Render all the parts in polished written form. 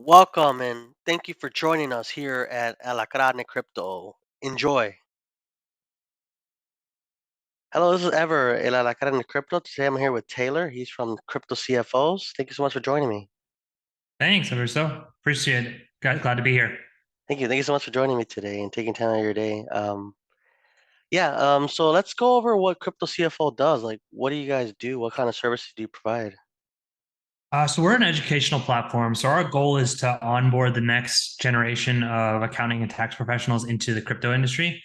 Welcome and thank you for joining us here at Alacrane Crypto. Enjoy. Hello, this is Ever El Alacrane Crypto. Today I'm here with Taylor. He's from CryptoCFOs. Thank you so much for joining me. Thanks, Everso. Appreciate it. Glad to be here. Thank you. Thank you so much for joining me today and taking time out of your day. So let's go over what CryptoCFO does. Like, what do you guys do? What kind of services do you provide? So we're an educational platform. So our goal is to onboard the next generation of accounting and tax professionals into the crypto industry.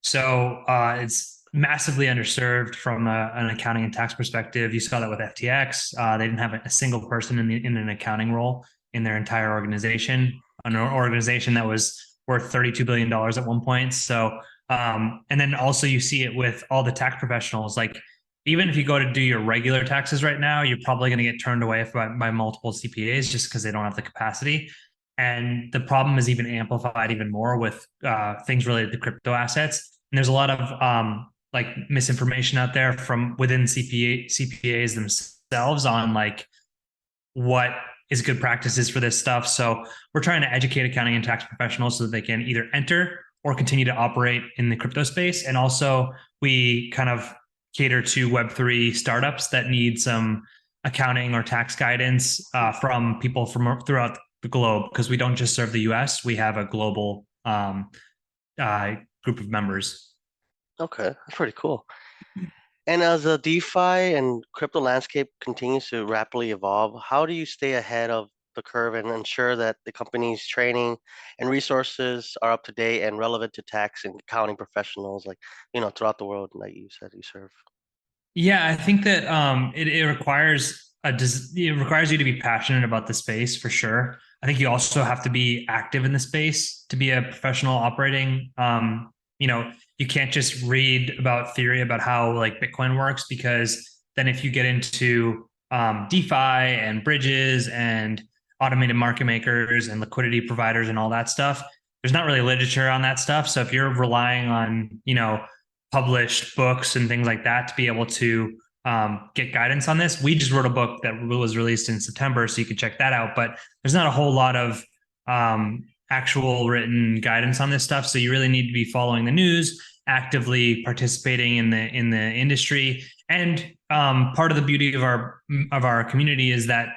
So it's massively underserved from an accounting and tax perspective. You saw that with FTX. They didn't have a single person in an accounting role in their entire organization, an organization that was worth $32 billion at one point. So, and then also you see it with all the tax professionals. Like even if you go to do your regular taxes right now, you're probably going to get turned away by multiple CPAs just because they don't have the capacity. And the problem is even amplified even more with things related to crypto assets. And there's a lot of like misinformation out there from within CPAs themselves on like what is good practices for this stuff. So we're trying to educate accounting and tax professionals so that they can either enter or continue to operate in the crypto space. And also we kind of cater to Web3 startups that need some accounting or tax guidance from people from throughout the globe, because we don't just serve the US, we have a global group of members. Okay, that's pretty cool. And as the DeFi and crypto landscape continues to rapidly evolve, how do you stay ahead of the curve and ensure that the company's training and resources are up to date and relevant to tax and accounting professionals, like, throughout the world, like you said you serve? Yeah, I think that it requires it requires you to be passionate about the space for sure. I think you also have to be active in the space to be a professional operating. You can't just read about theory about how like Bitcoin works, because then if you get into DeFi and bridges and automated market makers and liquidity providers and all that stuff, there's not really literature on that stuff. So if you're relying on published books and things like that to be able to get guidance on this. We just wrote a book that was released in September, so you can check that out. But there's not a whole lot of actual written guidance on this stuff. So you really need to be following the news, actively participating in the industry. And part of the beauty of our community is that,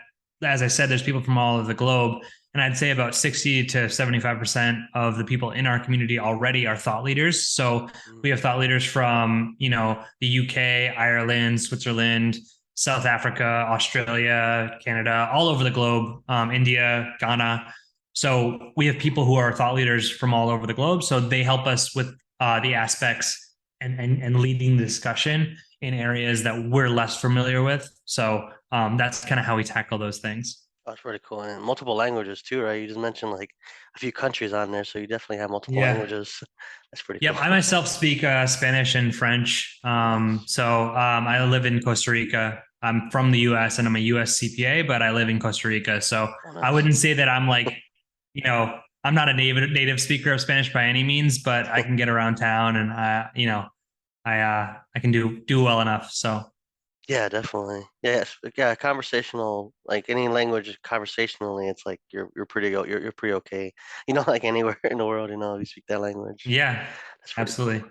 as I said, there's people from all over the globe. And I'd say about 60 to 75% of the people in our community already are thought leaders. So we have thought leaders from, the UK, Ireland, Switzerland, South Africa, Australia, Canada, all over the globe, India, Ghana. So we have people who are thought leaders from all over the globe. So they help us with the aspects and leading the discussion in areas that we're less familiar with. So that's kind of how we tackle those things. That's pretty cool. And multiple languages too, right? You just mentioned like a few countries on there, so you definitely have multiple Yeah. languages. That's pretty Yep. cool. I myself speak Spanish and French. Nice. I live in Costa Rica. I'm from the US and I'm a US CPA, but I live in Costa Rica. So Oh, I nice. wouldn't say that I'm like, I'm not a native speaker of Spanish by any means, but I can get around town and I can do well enough. So Yeah, definitely. Yes, yeah, conversational, like any language conversationally, it's like you're pretty go you're pretty okay. Like anywhere in the world, you speak that language. yeah, That's pretty cool. absolutely.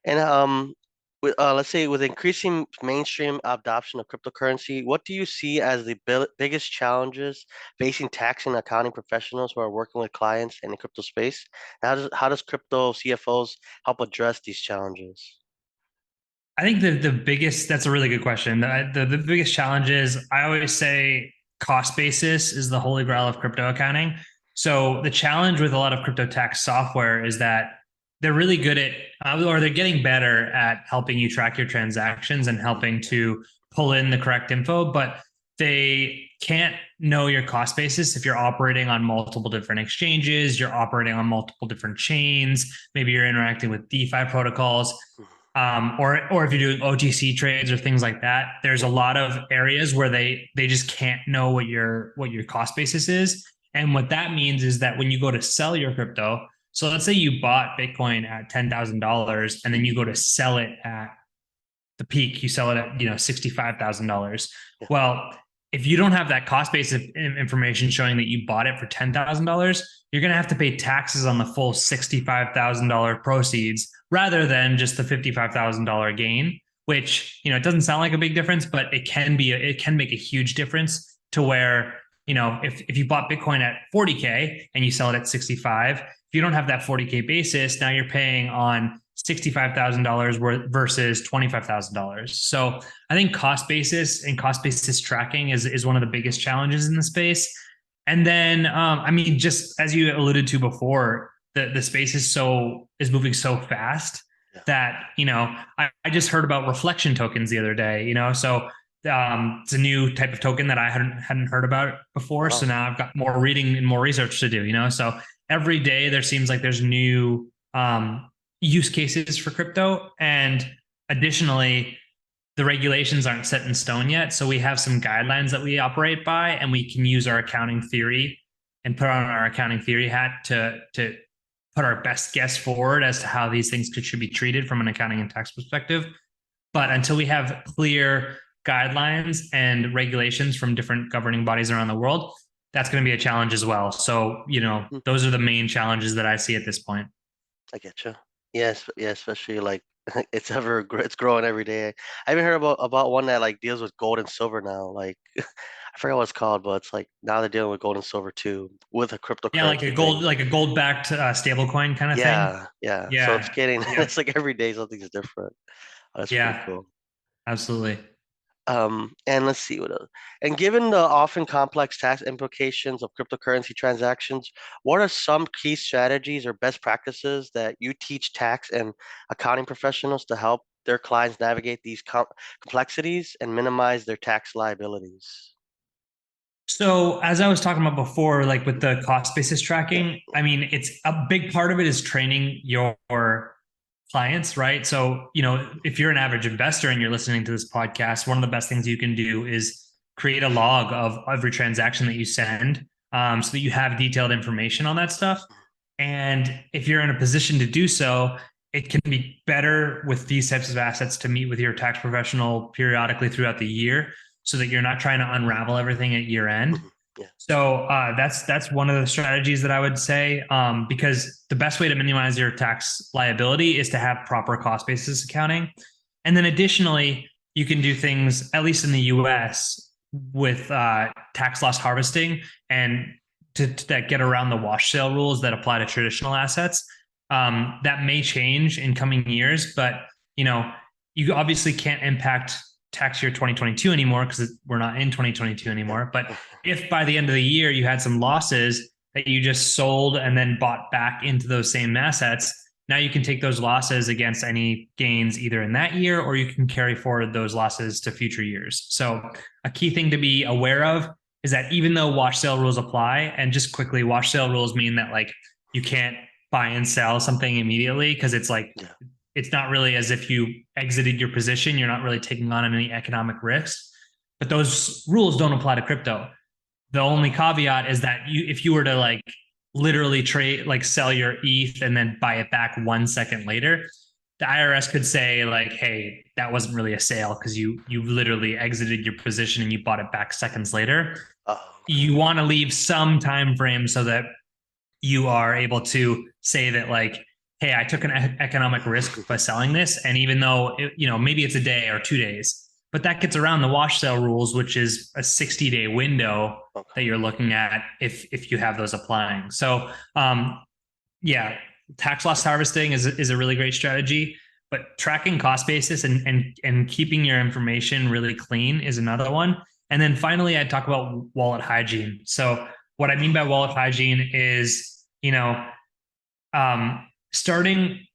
And with let's say with increasing mainstream adoption of cryptocurrency, what do you see as the biggest challenges facing tax and accounting professionals who are working with clients in the crypto space? How does crypto CFOs help address these challenges? I think the biggest, that's a really good question. The biggest challenge is, I always say, cost basis is the holy grail of crypto accounting. So the challenge with a lot of crypto tax software is that they're really good at, or they're getting better at helping you track your transactions and helping to pull in the correct info, but they can't know your cost basis if you're operating on multiple different exchanges, you're operating on multiple different chains, maybe you're interacting with DeFi protocols, or if you're doing OTC trades or things like that. There's a lot of areas where they just can't know what your cost basis is, and what that means is that when you go to sell your crypto, so let's say you bought Bitcoin at $10,000 and then you go to sell it at the peak, you sell it at $65,000. Yeah. Well, if you don't have that cost basis information showing that you bought it for $10,000, you're going to have to pay taxes on the full $65,000 proceeds rather than just the $55,000 gain, which, you know, it doesn't sound like a big difference, but it can make a huge difference to where, you know, if you bought Bitcoin at 40K and you sell it at 65, if you don't have that 40K basis, now you're paying on $65,000 versus $25,000. So I think cost basis and cost basis tracking is one of the biggest challenges in the space. And then, I mean, just as you alluded to before, the space is moving so fast Yeah. that, you know, I just heard about reflection tokens the other day. You know, so it's a new type of token that I hadn't heard about before. So Wow. now I've got more reading and more research to do. You know, so every day there seems like there's new use cases for crypto, and additionally, the regulations aren't set in stone yet. So we have some guidelines that we operate by, and we can use our accounting theory and put on our accounting theory hat to put our best guess forward as to how these things should be treated from an accounting and tax perspective. But until we have clear guidelines and regulations from different governing bodies around the world, that's going to be a challenge as well. So, you know, Hmm, those are the main challenges that I see at this point. I get you. Yes, yeah, especially like it's growing every day. I even heard about one that like deals with gold and silver now. Like I forgot what it's called, but it's like now they're dealing with gold and silver too with a Yeah, cryptocurrency thing. like a gold backed stable coin kind of thing. Yeah, yeah. So it's Yeah. getting Yep. it's like every day something's different. Oh, that's pretty Yeah, cool. absolutely. And let's see what else. And given the often complex tax implications of cryptocurrency transactions, what are some key strategies or best practices that you teach tax and accounting professionals to help their clients navigate these complexities and minimize their tax liabilities? So as I was talking about before, like with the cost basis Yeah. tracking, I mean, it's a big part of it is training your clients, right? So, you know, if you're an average investor and you're listening to this podcast, one of the best things you can do is create a log of every transaction that you send, so that you have detailed information on that stuff. And if you're in a position to do so, it can be better with these types of assets to meet with your tax professional periodically throughout the year so that you're not trying to unravel everything at year end. Mhm. Yeah. So that's one of the strategies that I would say, because the best way to minimize your tax liability is to have proper cost basis accounting, and then additionally, you can do things at least in the U.S. with tax loss harvesting and that get around the wash sale rules that apply to traditional assets. That may change in coming years, but you know, you obviously can't impact tax year 2022 anymore because we're not in 2022 anymore. But if by the end of the year you had some losses that you just sold and then bought back into those same assets, now you can take those losses against any gains either in that year, or you can carry forward those losses to future years. So a key thing to be aware of is that even though wash sale rules apply, and just quickly, wash sale rules mean that like you can't buy and sell something immediately because it's like Yeah. it's not really as if you exited your position. You're not really taking on any economic risks. But those rules don't apply to crypto. The only caveat is that if you were to like literally trade, like sell your ETH and then buy it back 1 second later, the IRS could say like, "Hey, that wasn't really a sale because you literally exited your position and you bought it back seconds later." Oh, okay. You want to leave some time frame so that you are able to say that like, hey, I took an economic risk by selling this, and even though you know, maybe it's a day or 2 days, but that gets around the wash sale rules, which is a 60-day window that Okay. you're looking at if you have those applying. So yeah, tax loss harvesting is a really great strategy, but tracking cost basis and keeping your information really clean is another one. And then finally, I talk about wallet hygiene. So what I mean by wallet hygiene is, you know, starting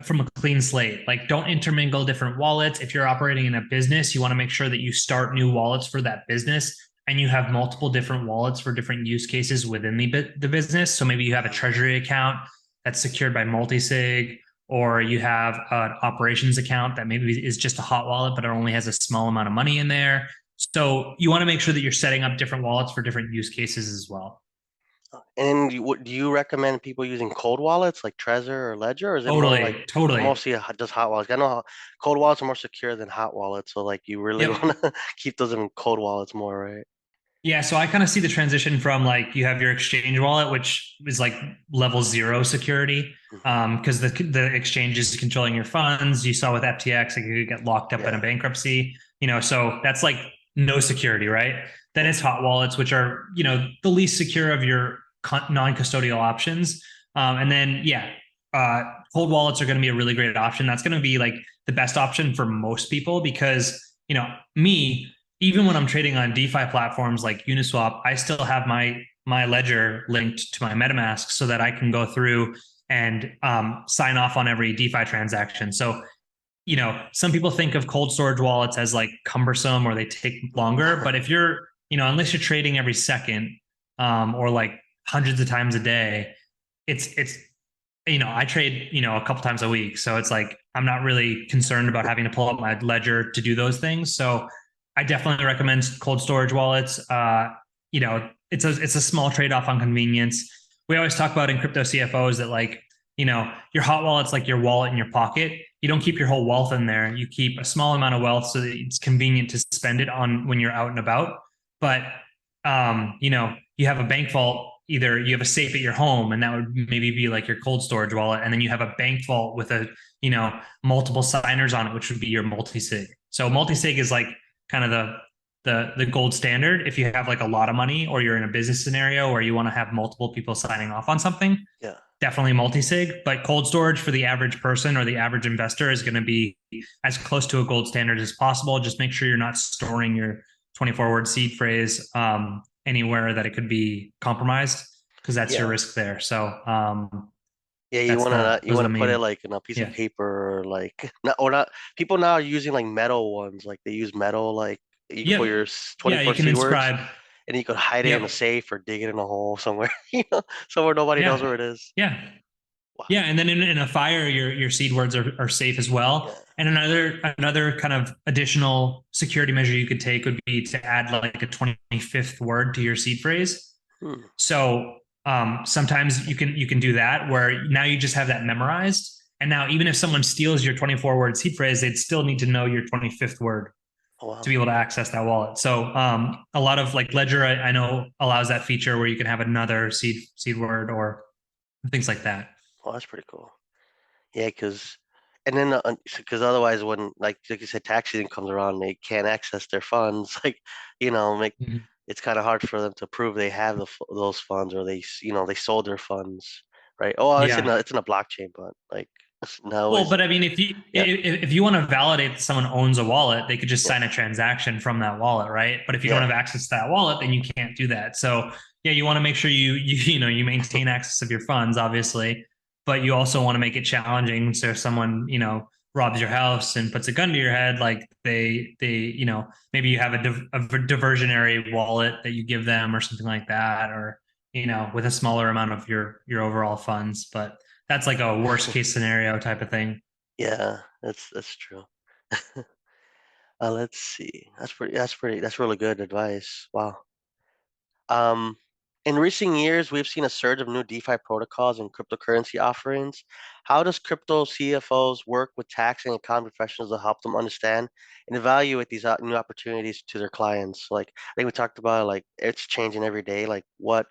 from a clean slate. Like, don't intermingle different wallets. If you're operating in a business, you want to make sure that you start new wallets for that business and you have multiple different wallets for different use cases within the business. So maybe you have a treasury account that's secured by multisig, or you have an operations account that maybe is just a hot wallet, but it only has a small amount of money in there. So you want to make sure that you're setting up different wallets for different use cases as well. And do you recommend people using cold wallets like Trezor or Ledger, or is it more like Totally, totally. mostly just hot wallets? I know cold wallets are more secure than hot wallets, so like you really Yep. want to keep those in cold wallets more, right? Yeah, so I kind of see the transition from like you have your exchange wallet, which is like level zero security, Mhm. because the exchange is controlling your funds. You saw with FTX, like you could get locked up in a Yeah, bankruptcy, so that's like no security, right? Then yeah, it's hot wallets, which are the least secure of your non-custodial options. And then uh, cold wallets are going to be a really great option. That's going to be like the best option for most people because me even when I'm trading on DeFi platforms like Uniswap, I still have my ledger linked to my MetaMask so that I can go through and sign off on every DeFi transaction. So, some people think of cold storage wallets as like cumbersome or they take longer, but if you're, unless you're trading every second or like hundreds of times a day, it's I trade, a couple times a week. So it's like I'm not really concerned about having to pull up my ledger to do those things. So I definitely recommend cold storage wallets. It's a small trade-off on convenience. We always talk about in crypto CFOs that like, your hot wallet's like your wallet in your pocket. You don't keep your whole wealth in there. You keep a small amount of wealth so that it's convenient to spend it on when you're out and about. But you have a bank vault, either you have a safe at your home and that would maybe be like your cold storage wallet, and then you have a bank vault with multiple signers on it, which would be your multi-sig. So multi-sig is like kind of the gold standard if you have like a lot of money or you're in a business scenario where you want to have multiple people signing off on something. yeah, Definitely multi-sig, but cold storage for the average person or the average investor is going to be as close to a gold standard as possible. Just make sure you're not storing your 24-word seed phrase anywhere that it could be compromised, because that's your yeah. risk there. So Yeah, you that's wanna the you those are wanna the put it main. like in a piece of Yeah. paper or like not. People now are using like metal ones. Like they use metal. Like you can put Yep. your Yeah, 24 you can seed words, inscribe. and you could hide it in a Yep. safe or dig it in a hole somewhere. Somewhere nobody knows Yeah. where it is. Yeah. Wow. Yeah, and then in a fire, your seed words are safe as well. Yeah. And another kind of additional security measure you could take would be to add like a 25th word to your seed phrase. Hmm. So sometimes you can do that where now you just have that memorized. And now even if someone steals your 24-word seed phrase, they'd still need to know your 25th word Oh, to wow. be able to access that wallet. So a lot of like Ledger, I know allows that feature where you can have another seed word or things like that. Oh, that's pretty cool. Yeah, because and then because otherwise, when like you said, tax season comes around, they can't access their funds. Like, make Mhm. it's kind of hard for them to prove they have those funds or they sold their funds, right? Oh, well, Yeah. it's in a blockchain, but like no Well, is but I mean, if you yeah, if you want to validate that someone owns a wallet, they could just yeah, sign a transaction from that wallet, right? But if you don't yeah, have access to that wallet, then you can't do that. So yeah, you want to make sure you maintain access of your funds, obviously, but you also want to make it challenging. So if someone robs your house and puts a gun to your head, like maybe you have a diversionary wallet that you give them or something like that, or with a smaller amount of your overall funds, but that's like a worst case scenario type of thing. yeah. That's true. Let's see. That's really good advice. Wow. Um, in recent years, we've seen a surge of new DeFi protocols and cryptocurrency offerings. How does crypto CFOs work with tax and accounting professionals to help them understand and evaluate these new opportunities to their clients? Like I think we talked about, like it's changing every day. Like what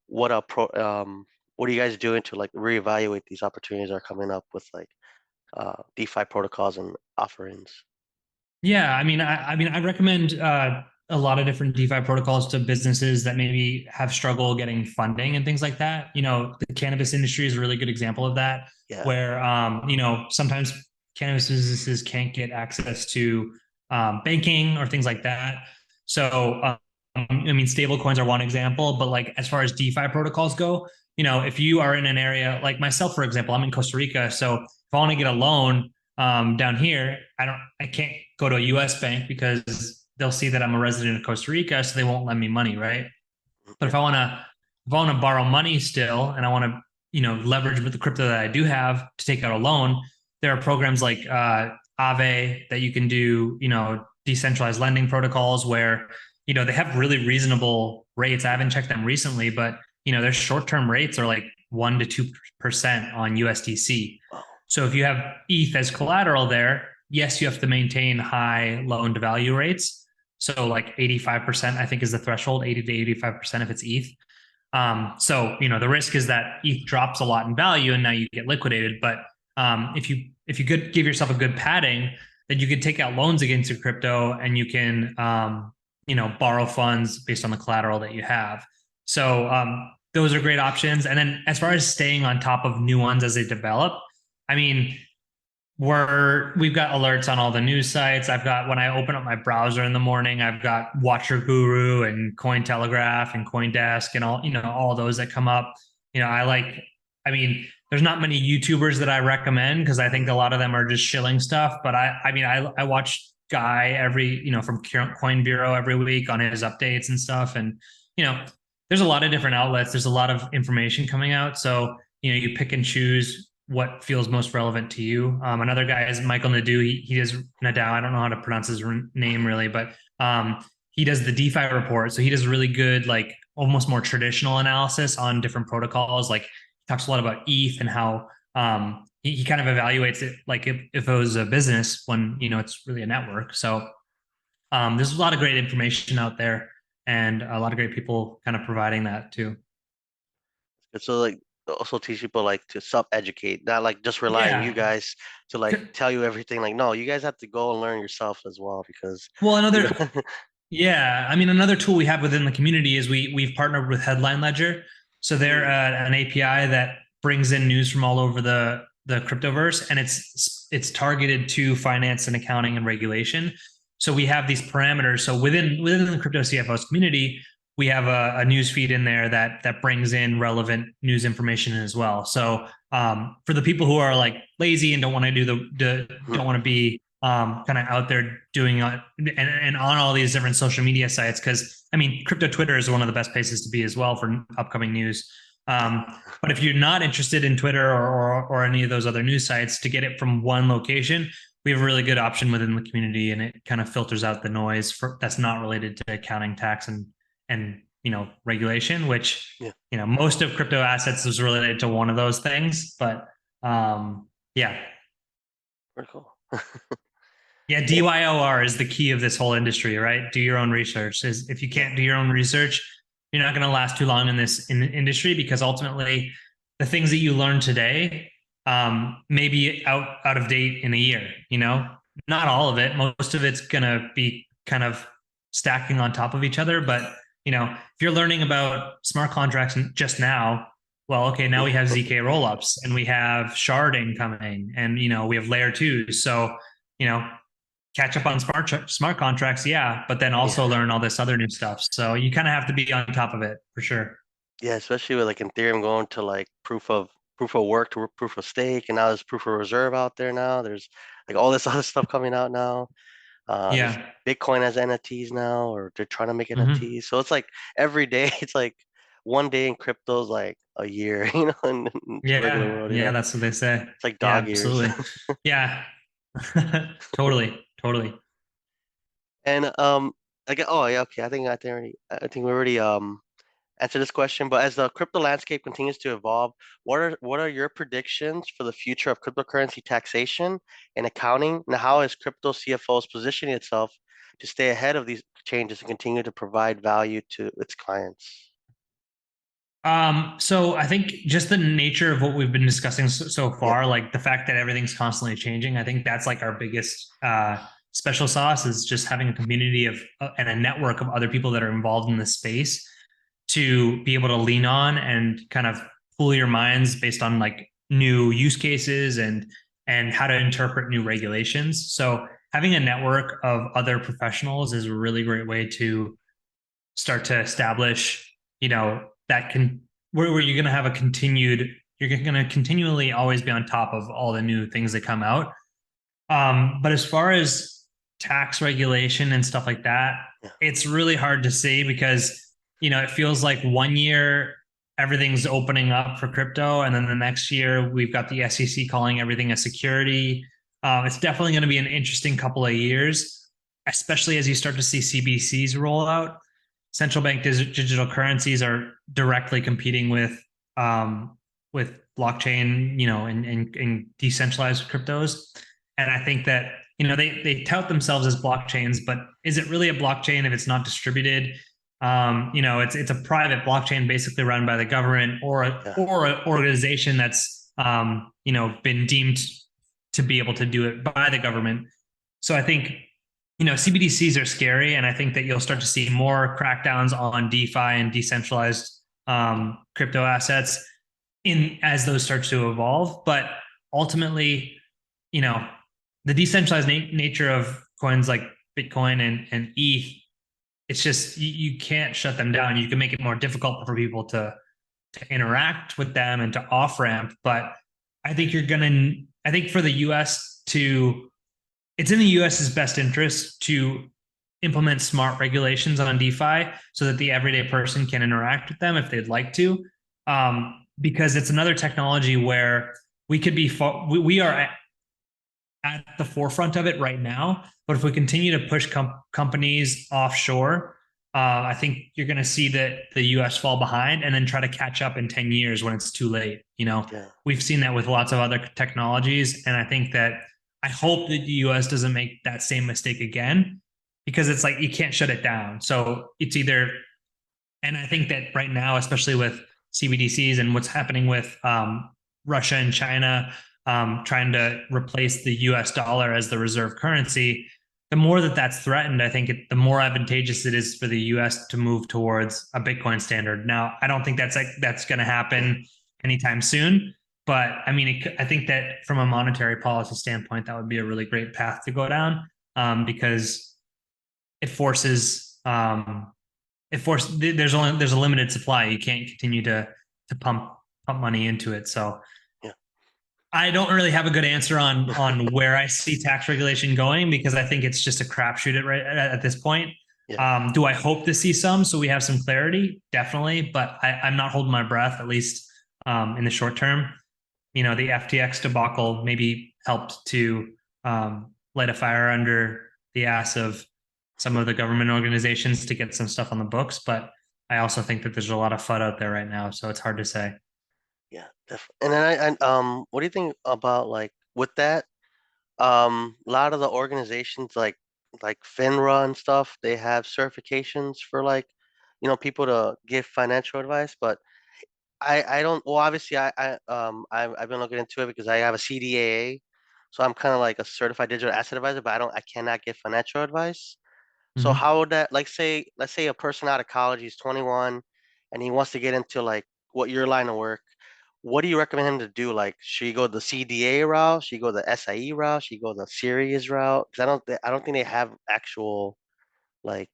a pro what are you guys doing to like reevaluate these opportunities that are coming up with like DeFi protocols and offerings? Yeah, I recommend a lot of different DeFi protocols to businesses that maybe have struggle getting funding and things like that. The cannabis industry is a really good example of that, Yeah. where sometimes cannabis businesses can't get access to banking or things like that. So stable coins are one example, but like as far as DeFi protocols go, if you are in an area like myself, for example, I'm in Costa Rica, so if I want to get a loan down here, I can't go to a U.S. bank because they'll see that I'm a resident of Costa Rica, so they won't lend me money, right? But Yeah. if I want to borrow money still, and I want to leverage with the crypto that I do have to take out a loan, there are programs like Aave that you can do, decentralized lending protocols where they have really reasonable rates. I haven't checked them recently, but their short-term rates are like 1 to 2% on USDC. Oh, So if you have ETH as collateral there, yes, you have to maintain high loan to value rates. So like 85%, I think is the threshold, 80 to 85% if it's ETH. So the risk is that ETH drops a lot in value and now you get liquidated. But if you could give yourself a good padding, then you could take out loans against your crypto and you can borrow funds based on the collateral that you have. So those are great options. And then as far as staying on top of new ones as they develop, I mean, we've got alerts on all the news sites. I've got, when I open up my browser in the morning, I've got Watcher Guru and Cointelegraph and CoinDesk and all those that come up. I mean, there's not many YouTubers that I recommend because I think a lot of them are just shilling stuff. But I watch Guy from Coin Bureau every week on his updates and stuff. And, there's a lot of different outlets. There's a lot of information coming out. So, you pick and choose what feels most relevant to you. Another guy is Michael Nadeau. He does Nadeau. I don't know how to pronounce his name really, but he does the DeFi report. So he does really good, like almost more traditional analysis on different protocols. Like he talks a lot about ETH and how he kind of evaluates it like if it was a business when it's really a network. So there's a lot of great information out there and a lot of great people kind of providing that too. And so like also teach people like to self-educate, not like just rely on you Yeah. guys to like tell you everything. Like, no, you guys have to go and learn yourself as well because Well, you another know. Yeah, I mean, another tool we have within the community is we've partnered with Headline Ledger, so they're Mm, an API that brings in news from all over the cryptoverse, and it's targeted to finance and accounting and regulation. So we have these parameters. So within the crypto CFOs community, we have a news feed in there that brings in relevant news information as well. So for the people who are like lazy and don't want to don't want to be kind of out there doing and on all these different social media sites. Because I mean, crypto Twitter is one of the best places to be as well for upcoming news. But if you're not interested in Twitter or any of those other news sites, to get it from one location, we have a really good option within the community, and it kind of filters out the noise that's not related to accounting, tax, and regulation. Which yeah, most of crypto assets is related to one of those things. But yeah, very cool. yeah, Yeah, DYOR is the key of this whole industry, right? Do your own research. Is if you yeah, can't do your own research, you're not going to last too long in this industry because ultimately, the things that you learn today may be out of date in a year. Not all of it. Most of it's going to be kind of stacking on top of each other. But if you're learning about smart contracts just now, well, okay, now we have ZK rollups and we have sharding coming, and we have layer twos. So you know catch up on smart contracts, yeah, but then yeah, also learn all this other new stuff. So you kind of have to be on top of it for sure. yeah. Especially with like Ethereum going to like proof of work to proof of stake, and now there's proof of reserve out there now. There's like all this other stuff coming out now. There's Yeah. Bitcoin has NFTs now, or they're trying to make Hmm. NFTs. So it's like every day, it's like one day in crypto's like a year, in the regular Yeah. world, Yeah. That's what they say. It's like Yeah. dog years. Absolutely. Yeah. Totally. Totally. And I get, oh yeah, okay. I think we already answered this question. But as the crypto landscape continues to evolve, what are your predictions for the future of cryptocurrency taxation and accounting? And how is crypto CFOs positioning itself to stay ahead of these changes and continue to provide value to its clients? So I think just the nature of what we've been discussing so Yeah, far, like the fact that everything's constantly changing, I think that's like our biggest special sauce is just having a community of and a network of other people that are involved in this space to be able to lean on and kind of cool your minds based on like new use cases and how to interpret new regulations. So having a network of other professionals is a really great way to start to establish, that can where you're going to have you're going to continually always be on top of all the new things that come out. But as far as tax regulation and stuff like that, yeah, it's really hard to say because, it feels like one year everything's opening up for crypto. And then the next year we've got the SEC calling everything a security. It's definitely going to be an interesting couple of years, especially as you start to see CBDCs roll out. Central bank digital currencies are directly competing with blockchain, and decentralized cryptos. And I think that they tout themselves as blockchains, but is it really a blockchain if it's not distributed? It's a private blockchain basically run by the government Yeah. or an organization that's been deemed to be able to do it by the government. So I think CBDCs are scary, and I think that you'll start to see more crackdowns on DeFi and decentralized crypto assets in as those start to evolve. But ultimately, you know, the decentralized nature of coins like Bitcoin and ETH, it's just you can't shut them down. You can make it more difficult for people to interact with them and to off ramp. But I think for the US to, it's in the US's best interest to implement smart regulations on DeFi so that the everyday person can interact with them if they'd like to. Because it's another technology where we could be, we are at the forefront of it right now. But if we continue to push companies offshore, I think you're going to see that the US fall behind and then try to catch up in 10 years when it's too late. Yeah. We've seen that with lots of other technologies. And I think that I hope that the US doesn't make that same mistake again, because it's like you can't shut it down. So it's either, and I think that right now, especially with CBDCs and what's happening with Russia and China trying to replace the US dollar as the reserve currency, the more that that's threatened, I think the more advantageous it is for the US to move towards a Bitcoin standard. Now, I don't think that's going to happen anytime soon. But I mean, I think that from a monetary policy standpoint, that would be a really great path to go down because it forces there's a limited supply. You can't continue to pump money into it. So Yeah. I don't really have a good answer on where I see tax regulation going, because I think it's just a crapshoot at this point. Yeah. Do I hope to see some so we have some clarity? Definitely, but I'm not holding my breath, at least in the short term. The FTX debacle maybe helped to light a fire under the ass of some of the government organizations to get some stuff on the books. But I also think that there's a lot of FUD out there right now, so it's hard to say. Yeah, definitely. And then what do you think about like with that? A lot of the organizations like FINRA and stuff, they have certifications for like, people to give financial advice, but I don't. Well, obviously, I've been looking into it because I have a CDAA, so I'm kind of like a certified digital asset advisor, but I cannot give financial advice. So Mm-hmm. how would that, like, let's say a person out of college, he's 21, and he wants to get into like what your line of work. What do you recommend him to do? Like, should he go the CDA route? Should he go the SIE route? Should he go the series route? Because I don't think they have actual like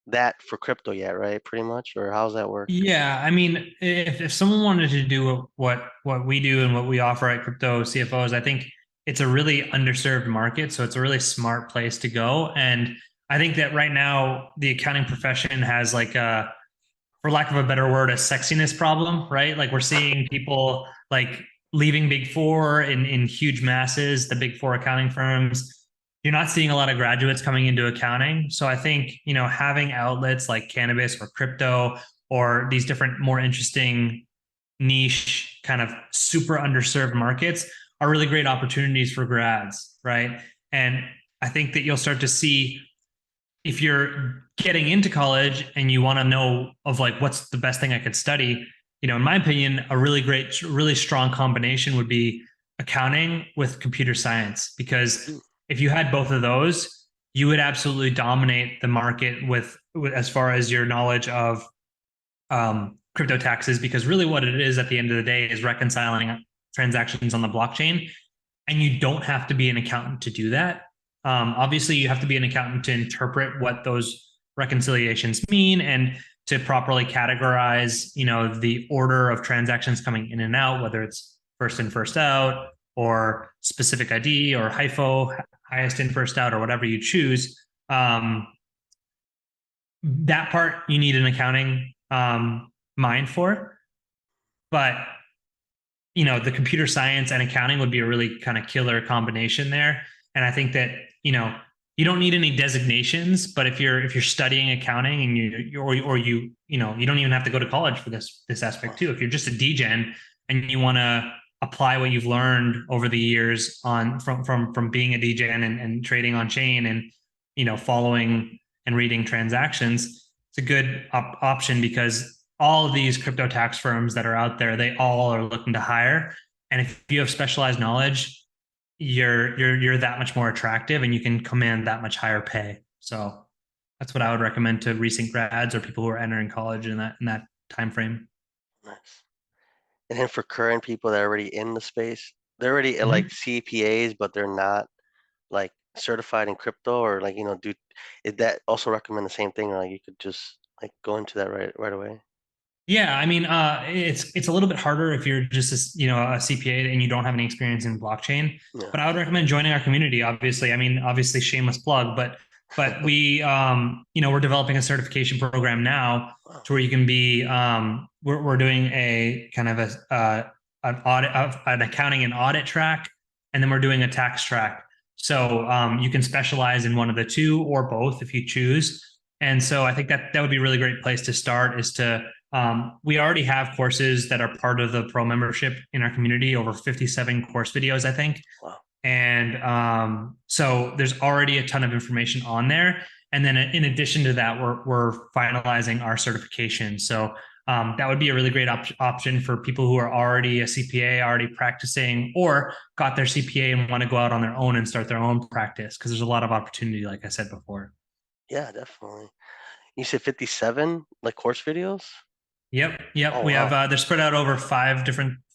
that for crypto yet, right? Pretty much, or how's that work? Yeah, I mean, if someone wanted to do what we do and what we offer at Crypto CFOs, I think it's a really underserved market, so it's a really smart place to go. And I think that right now the accounting profession has like a, for lack of a better word, a sexiness problem, right? Like we're seeing people like leaving Big Four in huge masses, the Big Four accounting firms. You're not seeing a lot of graduates coming into accounting. So I think, having outlets like cannabis or crypto or these different more interesting niche kind of super underserved markets are really great opportunities for grads, right? And I think that you'll start to see, if you're getting into college and you want to know of like what's the best thing I could study, in my opinion, a really great, really strong combination would be accounting with computer science. Because Mm. if you had both of those, you would absolutely dominate the market with as far as your knowledge of crypto taxes. Because really, what it is at the end of the day is reconciling transactions on the blockchain, and you don't have to be an accountant to do that. Obviously, you have to be an accountant to interpret what those reconciliations mean and to properly categorize, the order of transactions coming in and out, whether it's first in, first out, or specific ID, or HIFO, highest in, first out, or whatever you choose. That part you need an accounting mind for, but the computer science and accounting would be a really kind of killer combination there. And I think that, you don't need any designations, but if you're studying accounting and you don't even have to go to college for this aspect too. If you're just a DGen and you want to apply what you've learned over the years on from being a DJ and trading on chain and following and reading transactions, it's a good option because all of these crypto tax firms that are out there, they all are looking to hire. And if you have specialized knowledge, you're that much more attractive and you can command that much higher pay. So that's what I would recommend to recent grads or people who are entering college in that time frame. Nice. And then for current people that are already in the space, they're already like Mm-hmm. CPAs, but they're not like certified in crypto, or like do is that also recommend the same thing, or like you could just like go into that right away? Yeah, I mean, it's a little bit harder if you're just a CPA and you don't have any experience in blockchain. Yeah. But I would recommend joining our community. Obviously, I mean, obviously, shameless plug, but we we're developing a certification program now Wow. to where you can be. We're doing a kind of an audit of an accounting and audit track, and then we're doing a tax track. So you can specialize in one of the two or both if you choose. And so I think that would be a really great place to start is to we already have courses that are part of the pro membership in our community, over 57 course videos, I think. Wow. And so there's already a ton of information on there. And then in addition to that, we're finalizing our certification. So that would be a really great option for people who are already a CPA, already practicing, or got their CPA and want to go out on their own and start their own practice because there's a lot of opportunity, like I said before. Yeah, definitely. You said 57 like course videos? Yep, Oh yep. We have wow. they're spread out over five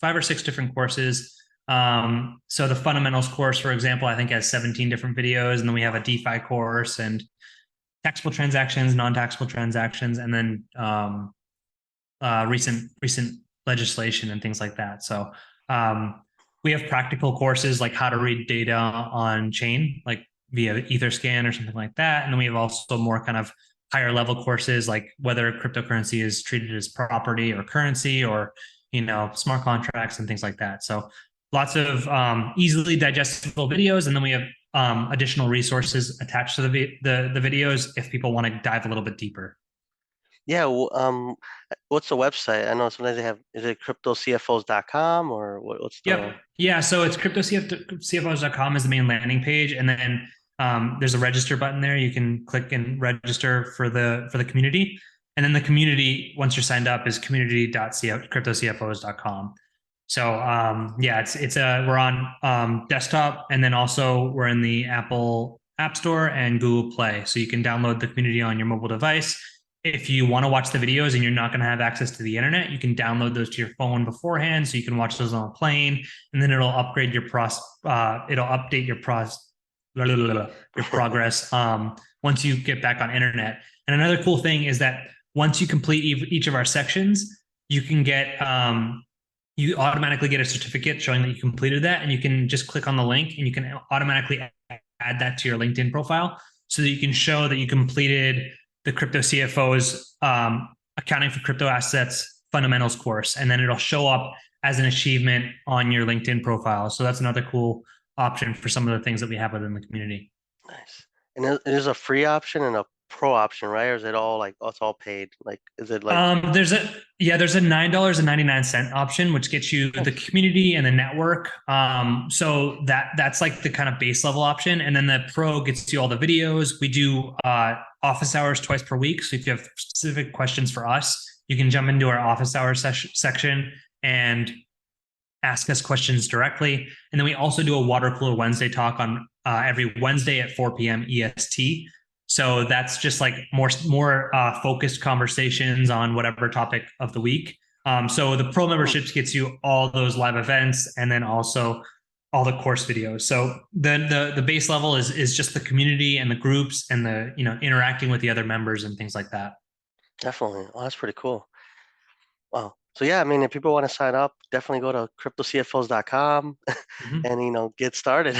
or six different courses. So the fundamentals course, for example, I think has 17 different videos, and then we have a DeFi course and taxable transactions, non-taxable transactions, and then recent legislation and things like that. So we have practical courses like how to read data on chain, like via Etherscan or something like that. And then we have also more kind of higher level courses like whether cryptocurrency is treated as property or currency or smart contracts and things like that. So lots of easily digestible videos, and then we have additional resources attached to the videos if people want to dive a little bit deeper. Yeah, what's the website? I know sometimes they have, is it CryptoCFOs.com, or what's the? Yep. Yeah. So it's CryptoCFOs.com is the main landing page. And then there's a register button there. You can click and register for the community. And then the community, once you're signed up, is community.cryptocfos.com. So yeah, we're on desktop, and then also we're in the Apple App Store and Google Play. So you can download the community on your mobile device. If you want to watch the videos and you're not going to have access to the internet, you can download those to your phone beforehand, so you can watch those on a plane, and then it'll upgrade it'll update your progress once you get back on internet. And another cool thing is that once you complete each of our sections, you can get you automatically get a certificate showing that you completed that, and you can just click on the link and you can automatically add that to your LinkedIn profile so that you can show that you completed the Crypto CFOs accounting for crypto assets fundamentals course, and then it'll show up as an achievement on your LinkedIn profile. So that's another cool option for some of the things that we have within the community. Nice. And there's a free option and a pro option, right? Or is it all like, oh, it's all paid? Like, is it like? There's a $9.99 option, which gets you the Nice. community and the network. So that's like the kind of base level option, and then the pro gets you all the videos. We do office hours twice per week. So if you have specific questions for us, you can jump into our office hours section and ask us questions directly. And then we also do a water cooler Wednesday talk on every Wednesday at 4 p.m. EST. So that's just like more focused conversations on whatever topic of the week. So the pro Hmm. memberships gets you all those live events and then also all the course videos. So then the base level is just the community and the groups and the interacting with the other members and things like that. Definitely. Oh, that's pretty cool. Wow. So yeah, I mean, if people want to sign up, definitely go to CryptoCFOs.com Mhm. and get started.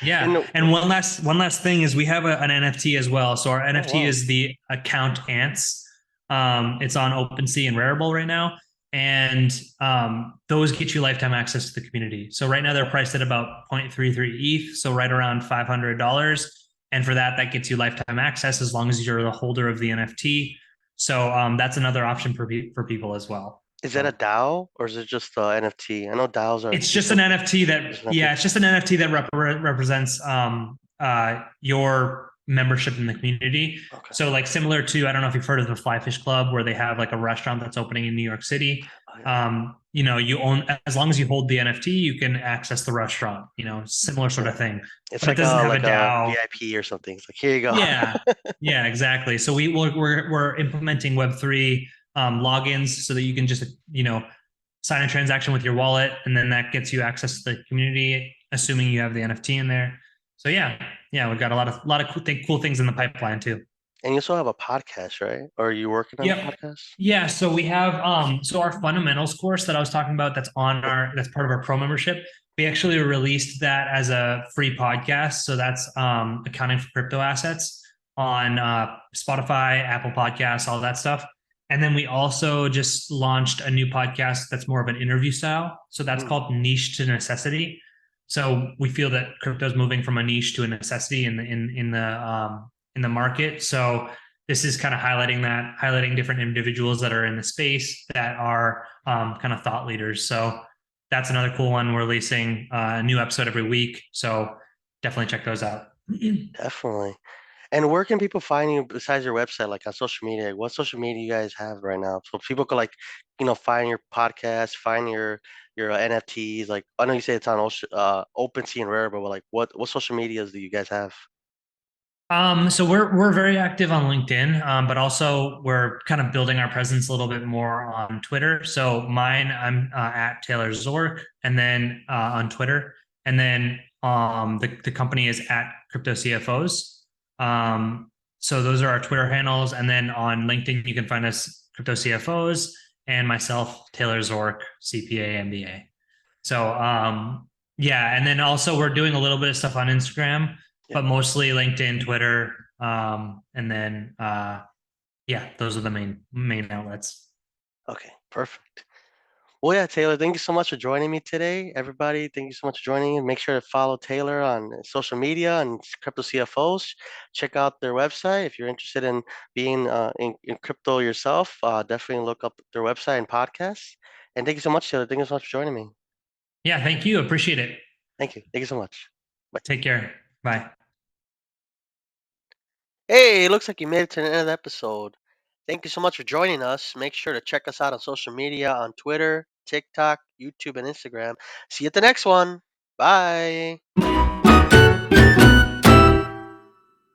Yeah, And and one last thing is we have an NFT as well. So our oh NFT wow. is the account ants. It's on OpenSea and Rarible right now, and those get you lifetime access to the community. So right now they're priced at about 0.33 ETH, so right around $500. And for that gets you lifetime access as long as you're the holder of the NFT. So that's another option for people as well. Is that a So DAO or is it just NFT? I know DAOs are it's just just an a NFT just that, an NFT. yeah, it's just an NFT that represents your membership in the community. Okay. So like similar to, I don't know if you've heard of the Fly Fish Club, where they have like a restaurant that's opening in New York City. Oh, yeah. You own, as long as you hold the NFT, you can access the restaurant. Similar sort Yeah. of thing, It's but it doesn't have a like a DAO. VIP or something. It's like here you go. Yeah, yeah, exactly. So we're implementing Web3 logins so that you can just sign a transaction with your wallet, and then that gets you access to the community, assuming you have the NFT in there. So yeah, yeah, we've got a lot of cool things in the pipeline too. And you also have a podcast, right? Or are you working on a Yep. podcast? Yeah, so we have so our fundamentals course that I was talking about that's part of our pro membership. We actually released that as a free podcast. So that's accounting for crypto assets on Spotify, Apple Podcasts, all that stuff. And then we also just launched a new podcast that's more of an interview style. So that's Mm, called Niche to Necessity. So we feel that crypto is moving from a niche to a necessity in the market. So this is kind of highlighting different individuals that are in the space that are kind of thought leaders. So that's another cool one. We're releasing a new episode every week. So definitely check those out. definitely. And where can people find you besides your website, like on social media? What social media you guys have right now? So people could like, find your podcast, find your NFTs. Like I know you say it's on OpenSea and Rare, but like what social medias do you guys have? So we're very active on LinkedIn, but also we're kind of building our presence a little bit more on Twitter. So mine, I'm at Taylor Zork, and then on Twitter, and then the company is at CryptoCFOs. So those are our Twitter handles, and then on LinkedIn you can find us CryptoCFOs and myself Taylor Zork, CPA MBA. So yeah, and then also we're doing a little bit of stuff on Instagram, Yeah. but mostly LinkedIn, Twitter, and then yeah, those are the main outlets. Okay. Perfect. Well, yeah, Taylor, thank you so much for joining me today. Everybody, thank you so much for joining. And make sure to follow Taylor on social media and Crypto CFOs. Check out their website if you're interested in being in crypto yourself. Definitely look up their website and podcasts. And thank you so much, Taylor. Thank you so much for joining me. Yeah, thank you. Appreciate it. Thank you. Thank you so much. Bye. Take care. Bye. Hey, it looks like you made it to the end of the episode. Thank you so much for joining us. Make sure to check us out on social media on Twitter, TikTok, YouTube, and Instagram. See you at the next one. Bye.